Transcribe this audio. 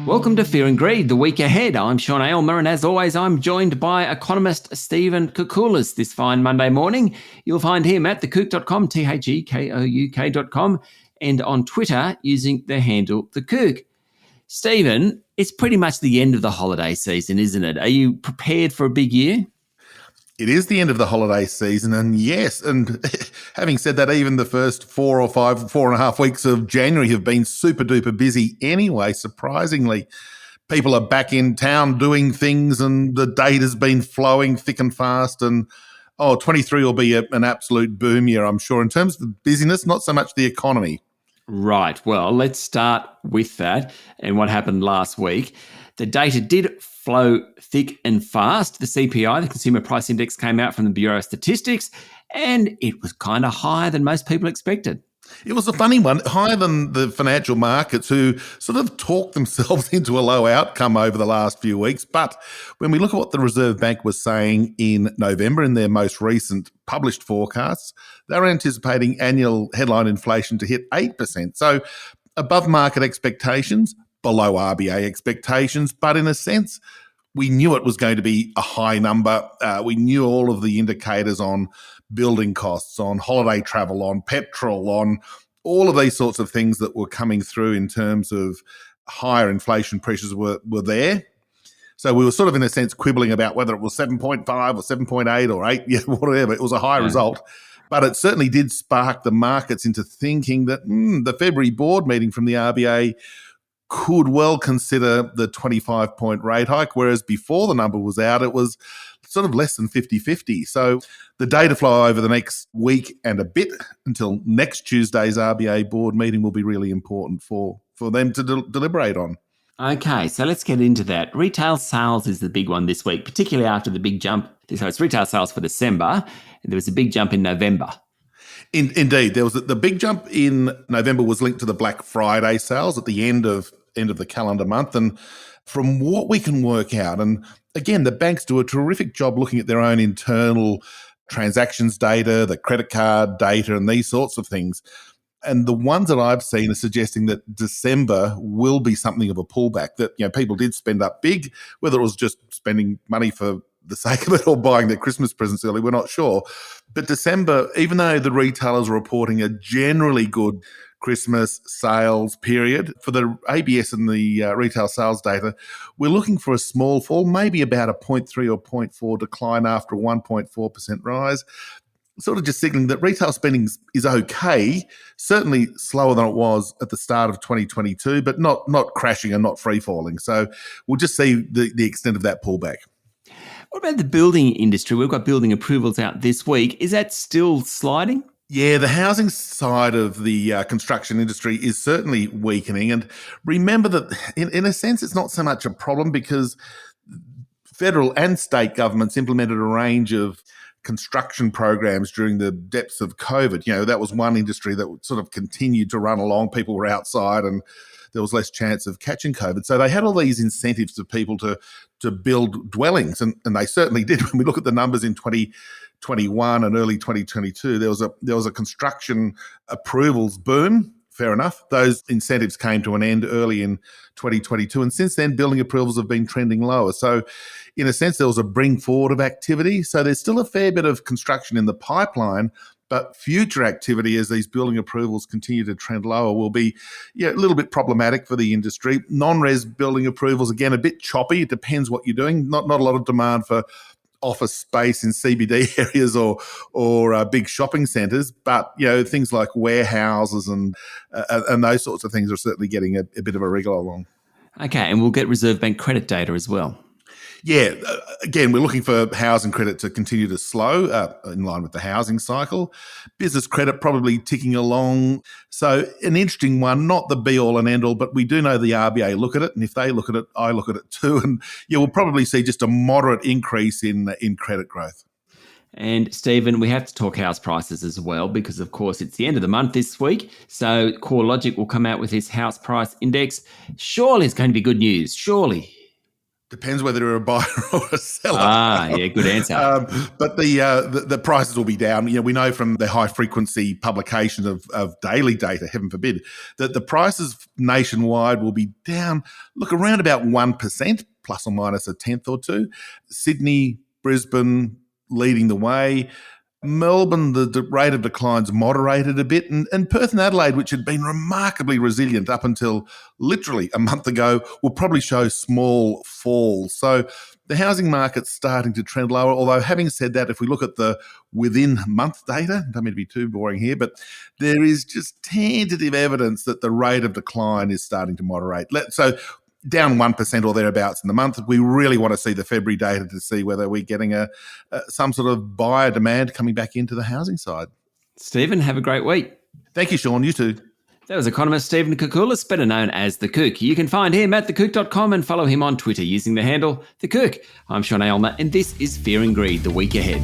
Welcome to Fear and Greed, the week ahead. I'm Sean Aylmer, and as always, I'm joined by economist Stephen Koukoulas this fine Monday morning. You'll find him at thekouk.com, THEKOUK.com, and on Twitter using the handle thekouk. Stephen, it's pretty much the end of the holiday season, isn't it? Are you prepared for a big year? It is the end of the holiday season, and yes, and having said that, even the first 4.5 weeks of January have been super duper busy anyway, surprisingly. People are back in town doing things and the data's been flowing thick and fast, and 23 will be an absolute boom year, I'm sure. In terms of the busyness, not so much the economy. Right, well, let's start with that and what happened last week. The data did flow thick and fast. The CPI, the Consumer Price Index, came out from the Bureau of Statistics, and it was kind of higher than most people expected. It was a funny one, higher than the financial markets, who sort of talked themselves into a low outcome over the last few weeks. But when we look at what the Reserve Bank was saying in November in their most recent published forecasts, they're anticipating annual headline inflation to hit 8%. So above market expectations, below RBA expectations, but in a sense, we knew it was going to be a high number. We knew all of the indicators on building costs, on holiday travel, on petrol, on all of these sorts of things that were coming through in terms of higher inflation pressures were there. So we were sort of, in a sense, quibbling about whether it was 7.5 or 7.8 or 8, whatever. It was a high result. But it certainly did spark the markets into thinking that the February board meeting from the RBA could well consider the 25-point rate hike, whereas before the number was out, it was sort of less than 50-50. So the data flow over the next week and a bit until next Tuesday's RBA board meeting will be really important for them to deliberate on. Okay, so let's get into that. Retail sales is the big one this week, particularly after the big jump. So it's retail sales for December, and there was a big jump in November. Indeed, there was the big jump in November was linked to the Black Friday sales at the end of the calendar month. And from what we can work out, and again, the banks do a terrific job looking at their own internal transactions data, the credit card data, and these sorts of things. And the ones that I've seen are suggesting that December will be something of a pullback, that people did spend up big, whether it was just spending money for the sake of it or buying their Christmas presents early, we're not sure. But December, even though the retailers are reporting a generally good Christmas sales period, for the ABS and the retail sales data, we're looking for a small fall, maybe about a 0.3 or 0.4 decline after a 1.4% rise, sort of just signaling that retail spending is okay, certainly slower than it was at the start of 2022, but not crashing and not free-falling. So we'll just see the extent of that pullback. What about the building industry? We've got building approvals out this week. Is that still sliding? Yeah, the housing side of the construction industry is certainly weakening. And remember that in a sense, it's not so much a problem because federal and state governments implemented a range of construction programs during the depths of COVID. That was one industry that sort of continued to run along. People were outside and there was less chance of catching COVID. So they had all these incentives for people to build dwellings, and they certainly did. When we look at the numbers in 2021 and early 2022, there was a construction approvals boom. Fair enough. Those incentives came to an end early in 2022, and since then, building approvals have been trending lower. So, in a sense, there was a bring forward of activity. So there's still a fair bit of construction in the pipeline, but future activity as these building approvals continue to trend lower will be a little bit problematic for the industry. Non-res building approvals, again, a bit choppy. It depends what you're doing. Not a lot of demand for office space in CBD areas or big shopping centres, but things like warehouses and those sorts of things are certainly getting a bit of a wriggle along. Okay, and we'll get Reserve Bank credit data as well. Yeah, again, we're looking for housing credit to continue to slow in line with the housing cycle. Business credit probably ticking along. So an interesting one, not the be-all and end-all, but we do know the RBA look at it, and if they look at it, I look at it too. And we'll probably see just a moderate increase in credit growth. And Stephen, we have to talk house prices as well because, of course, it's the end of the month this week. So CoreLogic will come out with his house price index. Surely it's going to be good news. Surely. Depends whether you're a buyer or a seller. Yeah, good answer. But the prices will be down. We know from the high frequency publication of daily data, heaven forbid, that the prices nationwide will be down, look, around about 1%, plus or minus a tenth or two. Sydney, Brisbane leading the way. Melbourne, the rate of decline's moderated a bit, and Perth and Adelaide, which had been remarkably resilient up until literally a month ago, will probably show small falls. So the housing market's starting to trend lower, although having said that, if we look at the within-month data, don't mean to be too boring here, but there is just tentative evidence that the rate of decline is starting to moderate. So down 1% or thereabouts in the month. We really want to see the February data to see whether we're getting some sort of buyer demand coming back into the housing side. Stephen, have a great week. Thank you, Sean. You too. That was economist Stephen Koukoulas, better known as The Kook. You can find him at thekook.com and follow him on Twitter using the handle The Kook. I'm Sean Aylmer, and this is Fear and Greed, the week ahead.